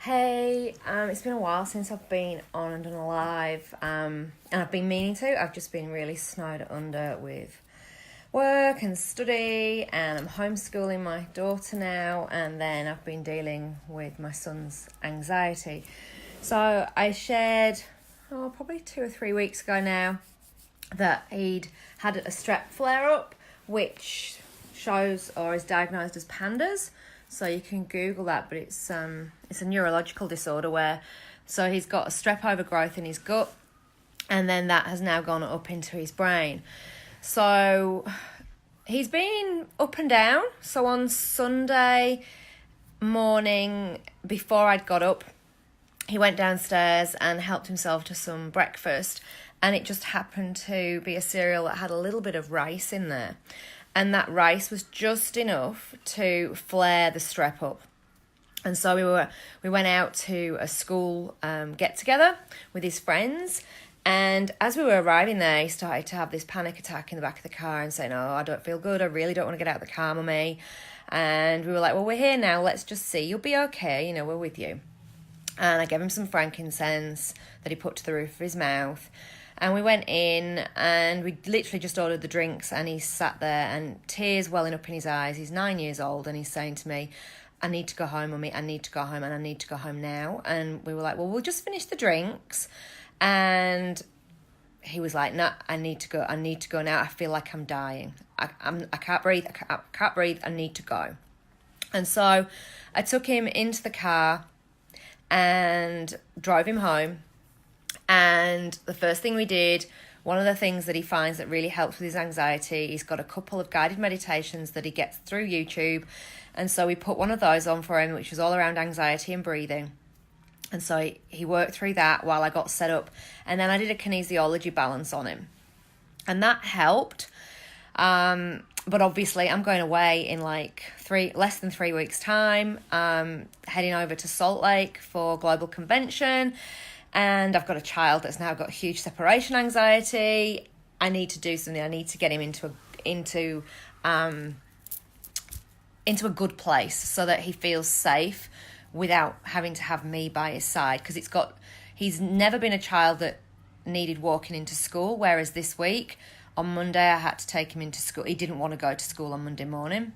Hey, it's been a while since I've been on and done a live, and I've been meaning to. I've just been really snowed under with work and study, and I'm homeschooling my daughter now, and then I've been dealing with my son's anxiety. So I shared, probably 2 or 3 weeks ago now, that he'd had a strep flare up, which shows or is diagnosed as pandas. So you can Google that, but it's a neurological disorder where, so he's got a strep overgrowth in his gut, and then that has now gone up into his brain. So he's been up and down. So on Sunday morning, before I'd got up, he went downstairs and helped himself to some breakfast, and it just happened to be a cereal that had a little bit of rice in there. And that rice was just enough to flare the strep up. And so we went out to a school get together with his friends. And as we were arriving there, he started to have this panic attack in the back of the car and saying, "Oh, I don't feel good. I really don't want to get out of the car, Mummy." And we were like, "Well, we're here now. Let's just see. You'll be okay. We're with you." And I gave him some frankincense that he put to the roof of his mouth. And we went in and we literally just ordered the drinks, and he sat there and tears welling up in his eyes. He's 9 years old and he's saying to me, "I need to go home, Mummy. I need to go home, and I need to go home now." And we were like, "Well, we'll just finish the drinks." And he was like, "No, I need to go. I need to go now. I feel like I'm dying. I can't breathe. I can't breathe. I need to go." And so I took him into the car and drove him home. And the first thing we did, one of the things that he finds that really helps with his anxiety, he's got a couple of guided meditations that he gets through YouTube. And so we put one of those on for him, which was all around anxiety and breathing. And so he worked through that while I got set up. And then I did a kinesiology balance on him. And that helped. But obviously I'm going away in less than 3 weeks' time, heading over to Salt Lake for Global Convention. And I've got a child that's now got huge separation anxiety. I need to do something. I need to get him into a good place so that he feels safe without having to have me by his side. Because he's never been a child that needed walking into school. Whereas this week, on Monday, I had to take him into school. He didn't want to go to school on Monday morning.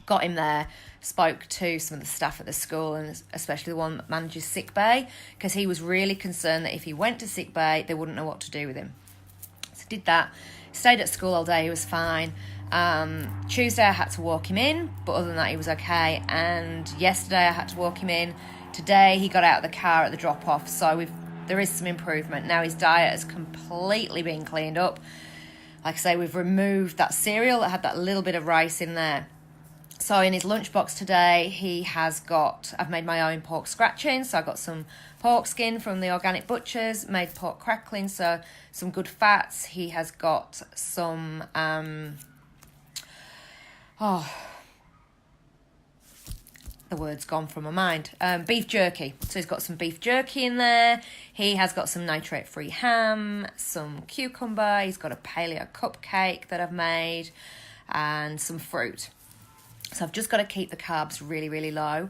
Got him there, spoke to some of the staff at the school, and especially the one that manages sick bay, because he was really concerned that if he went to sick bay, they wouldn't know what to do with him. So did that, stayed at school all day, he was fine. Tuesday I had to walk him in, but other than that he was okay. And yesterday I had to walk him in. Today he got out of the car at the drop-off, so there is some improvement. Now his diet has completely been cleaned up. Like I say, we've removed that cereal that had that little bit of rice in there. So in his lunchbox today, I've made my own pork scratching. So I got some pork skin from the organic butchers, made pork crackling, so some good fats. He has got some, the word's gone from my mind, beef jerky. So he's got some beef jerky in there. He has got some nitrate-free ham, some cucumber. He's got a paleo cupcake that I've made, and some fruit. So I've just got to keep the carbs really, really low.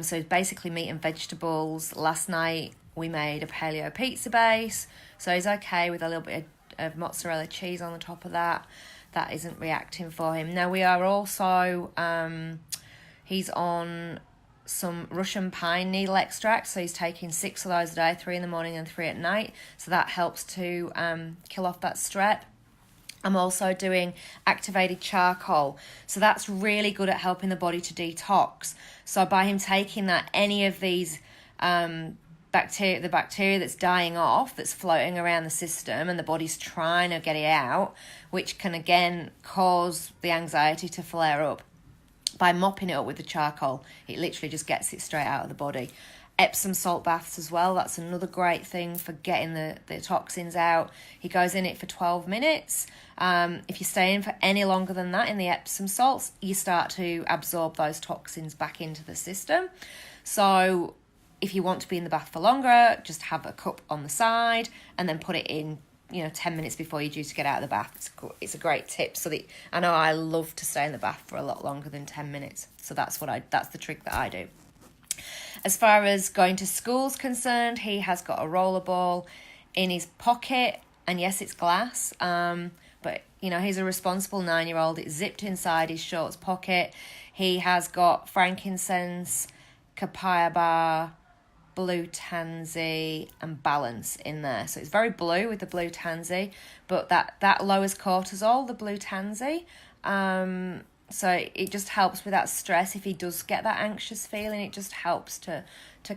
So basically meat and vegetables. Last night we made a paleo pizza base. So he's okay with a little bit of mozzarella cheese on the top of that. That isn't reacting for him. Now we are also, he's on some Russian pine needle extract. So he's taking 6 of those a day, 3 in the morning and 3 at night. So that helps to kill off that strep. I'm also doing activated charcoal. So that's really good at helping the body to detox. So by him taking that, any of these the bacteria that's dying off, that's floating around the system, and the body's trying to get it out, which can again cause the anxiety to flare up. By mopping it up with the charcoal, it literally just gets it straight out of the body. Epsom salt baths as well. That's another great thing for getting the toxins out. He goes in it for 12 minutes. If you stay in for any longer than that in the Epsom salts, you start to absorb those toxins back into the system. So if you want to be in the bath for longer, just have a cup on the side and then put it in 10 minutes before you're due to get out of the bath. It's a great tip. So that I know I love to stay in the bath for a lot longer than 10 minutes. So that's the trick that I do. As far as going to school's concerned, he has got a rollerball in his pocket, and yes, it's glass, but he's a responsible 9-year-old. It's zipped inside his shorts pocket. He has got frankincense, Kapaya bar, blue tansy, and balance in there. So it's very blue with the blue tansy, but that lowers cortisol, the blue tansy. So it just helps with that stress. If he does get that anxious feeling, it just helps to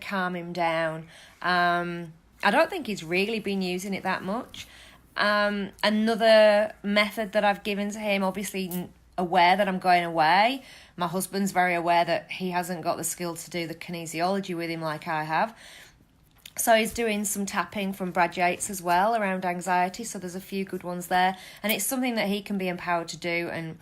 calm him down. I don't think he's really been using it that much. Another method that I've given to him, obviously aware that I'm going away. My husband's very aware that he hasn't got the skill to do the kinesiology with him like I have. So he's doing some tapping from Brad Yates as well around anxiety. So there's a few good ones there. And it's something that he can be empowered to do and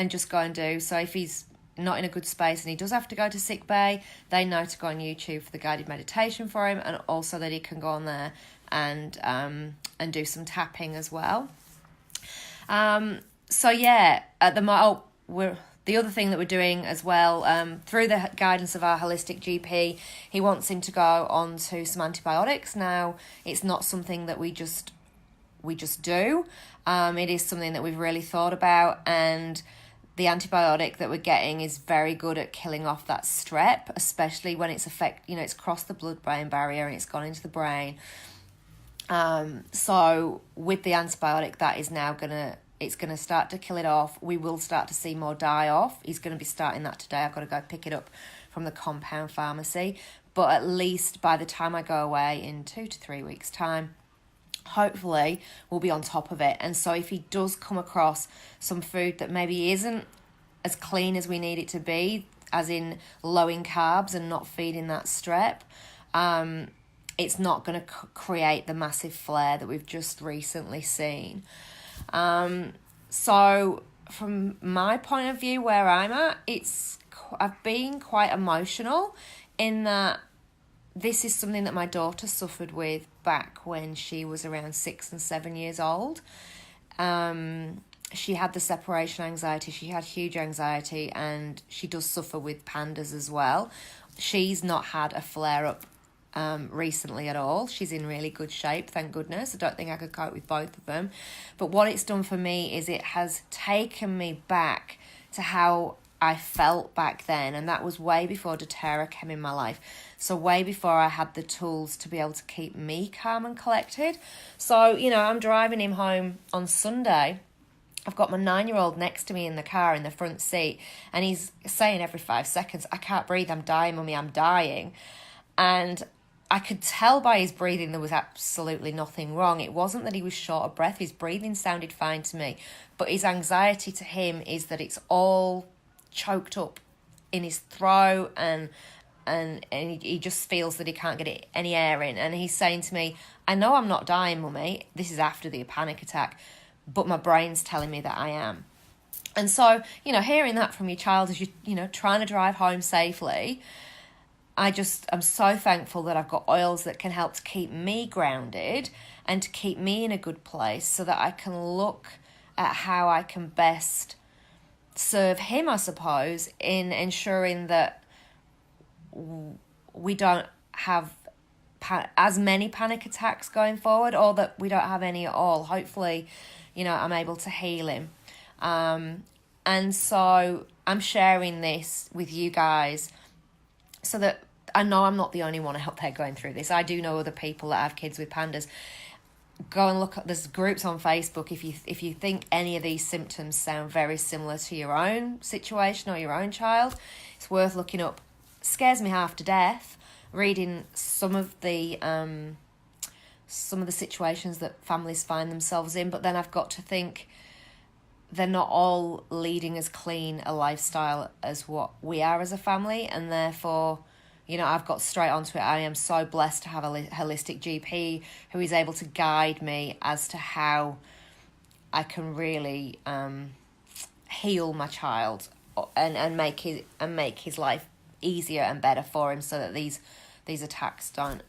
just go and do. So if he's not in a good space and he does have to go to sick bay, they know to go on YouTube for the guided meditation for him, and also that he can go on there and do some tapping as well. So yeah, at the other thing that we're doing as well, through the guidance of our holistic GP, he wants him to go on to some antibiotics. Now, it's not something that we just do. It is something that we've really thought about, and the antibiotic that we're getting is very good at killing off that strep, especially when it's it's crossed the blood-brain barrier and it's gone into the brain. So with the antibiotic, that is now it's going to start to kill it off. We will start to see more die off. He's going to be starting that today. I've got to go pick it up from the compound pharmacy. But at least by the time I go away in 2 to 3 weeks' time, hopefully we'll be on top of it. And so if he does come across some food that maybe isn't as clean as we need it to be, as in low in carbs and not feeding that strep, it's not going to create the massive flare that we've just recently seen. So from my point of view, where I'm at, I've been quite emotional in that this is something that my daughter suffered with back when she was around 6 and 7 years old. She had the separation anxiety. She had huge anxiety, and she does suffer with pandas as well. She's not had a flare-up recently at all. She's in really good shape, thank goodness. I don't think I could cope with both of them. But what it's done for me is it has taken me back to how I felt back then, and that was way before doTERRA came in my life. So way before I had the tools to be able to keep me calm and collected. So, I'm driving him home on Sunday. I've got my 9-year-old next to me in the car in the front seat, and he's saying every 5 seconds, "I can't breathe, I'm dying, mummy, I'm dying." And I could tell by his breathing there was absolutely nothing wrong. It wasn't that he was short of breath. His breathing sounded fine to me. But his anxiety to him is that it's all choked up in his throat, and he just feels that he can't get any air in. And he's saying to me, "I know I'm not dying, mummy." This is after the panic attack. "But my brain's telling me that I am." And so, hearing that from your child as you're trying to drive home safely, I'm so thankful that I've got oils that can help to keep me grounded and to keep me in a good place so that I can look at how I can best serve him, I suppose, in ensuring that we don't have as many panic attacks going forward, or that we don't have any at all. Hopefully, I'm able to heal him. And so I'm sharing this with you guys so that I know I'm not the only one out there going through this. I do know other people that have kids with pandas. Go and look at, there's groups on Facebook. If you think any of these symptoms sound very similar to your own situation or your own child, it's worth looking up. Scares me half to death reading some of the situations that families find themselves in, but then I've got to think they're not all leading as clean a lifestyle as what we are as a family, and therefore, I've got straight onto it. I am so blessed to have a holistic GP who is able to guide me as to how I can really heal my child and make his life easier and better for him, so that these attacks don't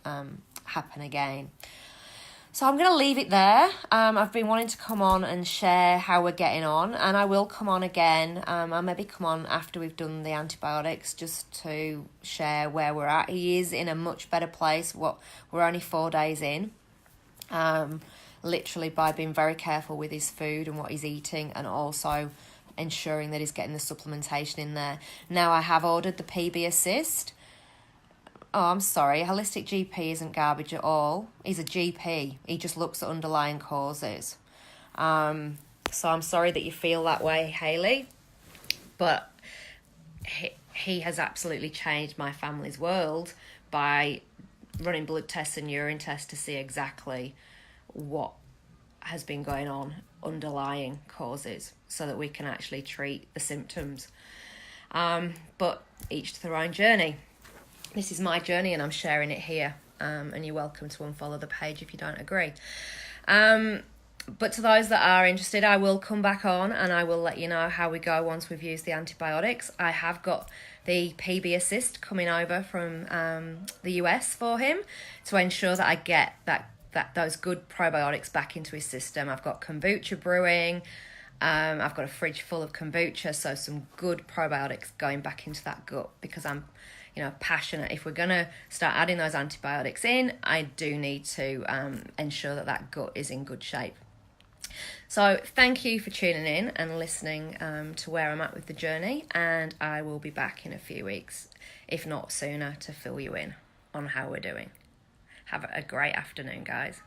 happen again. So I'm going to leave it there. I've been wanting to come on and share how we're getting on, and I will come on again. I'll maybe come on after we've done the antibiotics just to share where we're at. He is in a much better place. We're only 4 days in. Literally by being very careful with his food and what he's eating, and also ensuring that he's getting the supplementation in there. Now I have ordered the PB Assist. Oh, I'm sorry. A holistic GP isn't garbage at all. He's a GP. He just looks at underlying causes. So I'm sorry that you feel that way, Hayley. But he has absolutely changed my family's world by running blood tests and urine tests to see exactly what has been going on, underlying causes, so that we can actually treat the symptoms. But each to their own journey. This is my journey and I'm sharing it here, and you're welcome to unfollow the page if you don't agree. But to those that are interested, I will come back on and I will let you know how we go once we've used the antibiotics. I have got the PB Assist coming over from the US for him to ensure that I get those good probiotics back into his system. I've got kombucha brewing. I've got a fridge full of kombucha, so some good probiotics going back into that gut, because I'm passionate. If we're going to start adding those antibiotics in, I do need to ensure that gut is in good shape. So thank you for tuning in and listening to where I'm at with the journey, and I will be back in a few weeks, if not sooner, to fill you in on how we're doing. Have a great afternoon, guys.